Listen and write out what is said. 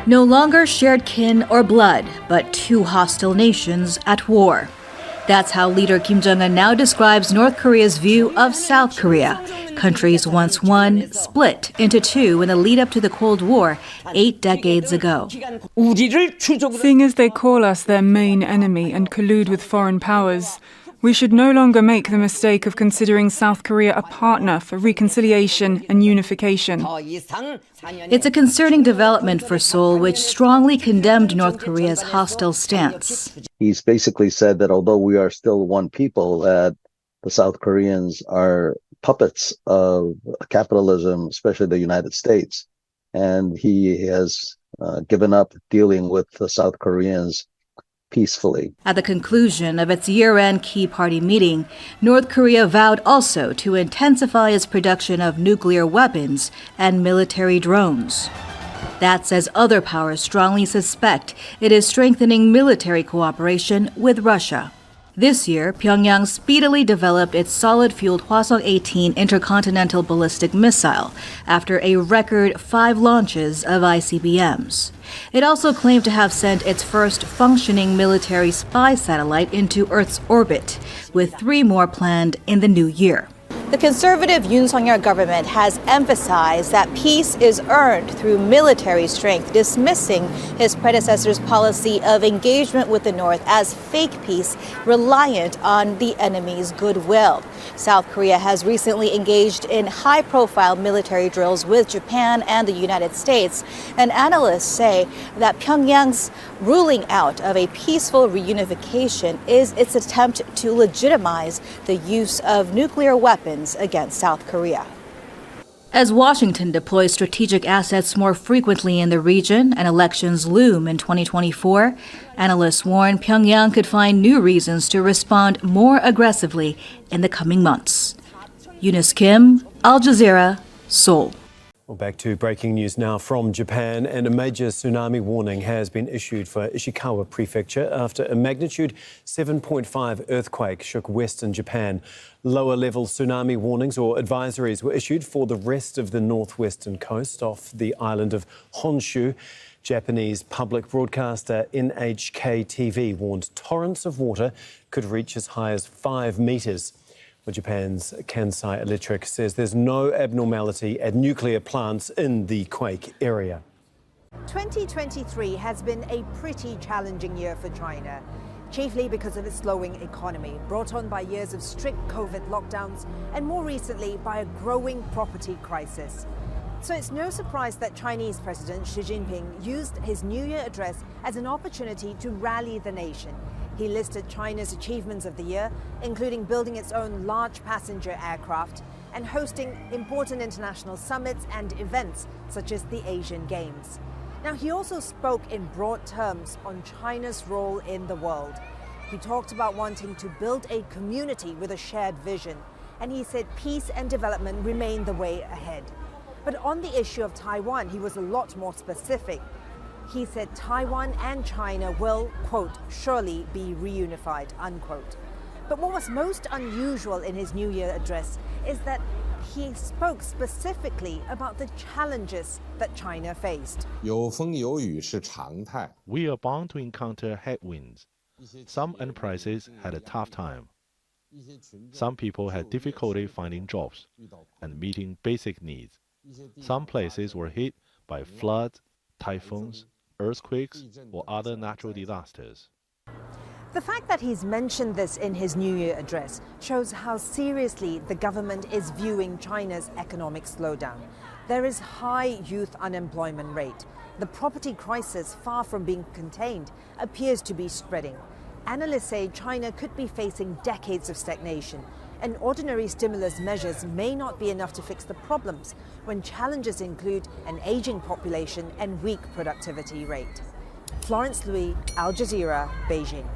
No longer shared kin or blood, but two hostile nations at war. That's how leader Kim Jong-un now describes North Korea's view of South Korea. Countries once one, split into two in the lead-up to the Cold War 8 decades ago. Seeing as they call us their main enemy and collude with foreign powers, we should no longer make the mistake of considering South Korea a partner for reconciliation and unification. It's a concerning development for Seoul, which strongly condemned North Korea's hostile stance. He's basically said that although we are still one people, that the South Koreans are puppets of capitalism, especially the United States. And he has given up dealing with the South Koreans peacefully. At the conclusion of its year-end Key Party meeting, North Korea vowed also to intensify its production of nuclear weapons and military drones. That's as other powers strongly suspect it is strengthening military cooperation with Russia. This year, Pyongyang speedily developed its solid-fueled Hwasong-18 intercontinental ballistic missile after a record 5 launches of ICBMs. It also claimed to have sent its first functioning military spy satellite into Earth's orbit, with 3 more planned in the new year. The conservative Yoon Suk-yeol government has emphasized that peace is earned through military strength, dismissing his predecessor's policy of engagement with the North as fake peace reliant on the enemy's goodwill. South Korea has recently engaged in high-profile military drills with Japan and the United States, and analysts say that Pyongyang's ruling out of a peaceful reunification is its attempt to legitimize the use of nuclear weapons against South Korea. As Washington deploys strategic assets more frequently in the region and elections loom in 2024, analysts warn Pyongyang could find new reasons to respond more aggressively in the coming months. Eunice Kim, Al Jazeera, Seoul. Well, back to breaking news now from Japan, and a major tsunami warning has been issued for Ishikawa Prefecture after a magnitude 7.5 earthquake shook western Japan. Lower-level tsunami warnings or advisories were issued for the rest of the northwestern coast off the island of Honshu. Japanese public broadcaster NHK TV warned torrents of water could reach as high as 5 metres. Well, Japan's Kansai Electric says there's no abnormality at nuclear plants in the quake area. 2023 has been a pretty challenging year for China, chiefly because of its slowing economy, brought on by years of strict COVID lockdowns and more recently by a growing property crisis. So it's no surprise that Chinese President Xi Jinping used his New Year address as an opportunity to rally the nation. He listed China's achievements of the year, including building its own large passenger aircraft and hosting important international summits and events such as the Asian Games. Now, he also spoke in broad terms on China's role in the world. He talked about wanting to build a community with a shared vision, and he said peace and development remain the way ahead. But on the issue of Taiwan, he was a lot more specific. He said Taiwan and China will, quote, surely be reunified, unquote. But what was most unusual in his New Year address is that he spoke specifically about the challenges that China faced. 有风有雨是常态. We are bound to encounter headwinds. Some enterprises had a tough time. Some people had difficulty finding jobs and meeting basic needs. Some places were hit by floods, typhoons, earthquakes, or other natural disasters. The fact that he's mentioned this in his New Year address shows how seriously the government is viewing China's economic slowdown. There is high youth unemployment rate. The property crisis, far from being contained, appears to be spreading. Analysts say China could be facing decades of stagnation, and ordinary stimulus measures may not be enough to fix the problems when challenges include an aging population and weak productivity rate. Florence Louis, Al Jazeera, Beijing.